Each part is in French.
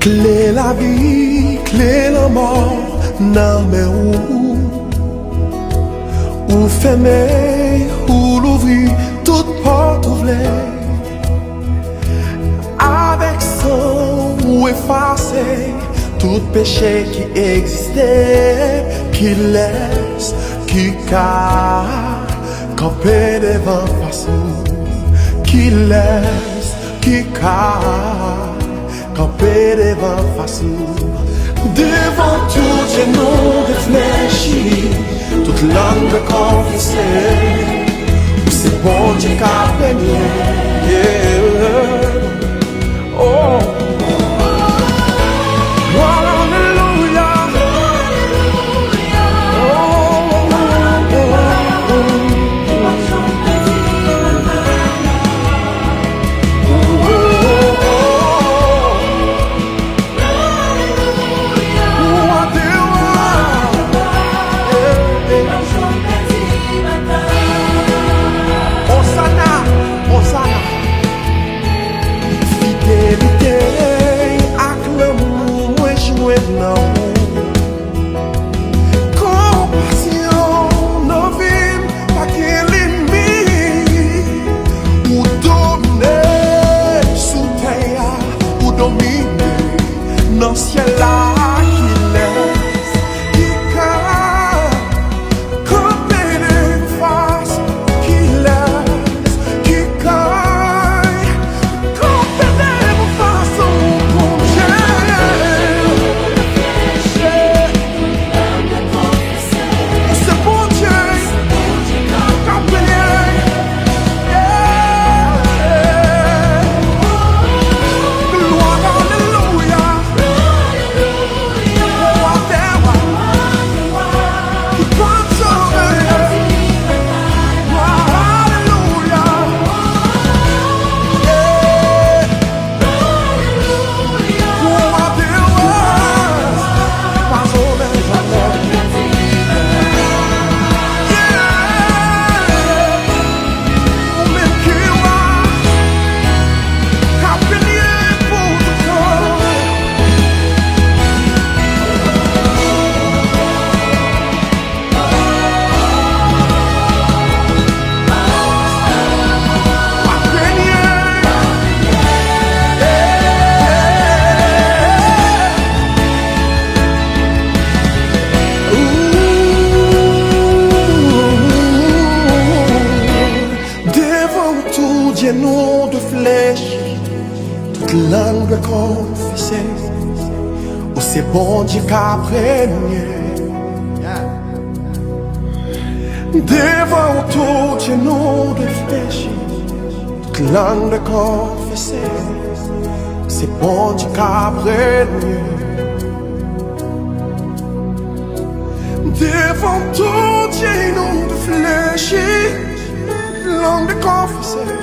Clé la vie, clé la mort, nan men ou fèmen, ou louvri, tout porte ouvlé. Avec sang ou effacé, tout péché qui existait, Kilès, qui kanpe devan façon, Kilès, qui kanpe devan façon. Devant tout genou réfléchi, toute langue confessée, c'est bon Dieu qui a béni. Yeah. Oh. Dans le ciel là, Kilès, qui kanpe devan face, Kilès, qui kanpe devan face, comme c'est bon Dieu, kanpe genou de flèche, toute langue confessée, où c'est bon Dieu qui a régné. Devant tout genou de flèche, toute langue confessée, c'est bon Dieu qui a régné. Devant tout genou de flèche, langue confessée.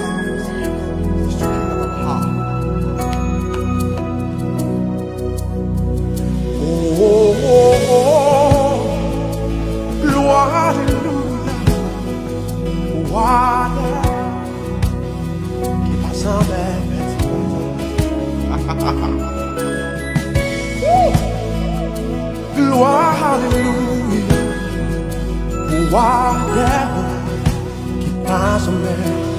Gloire, alléluia, pouvoir qui passe en mer.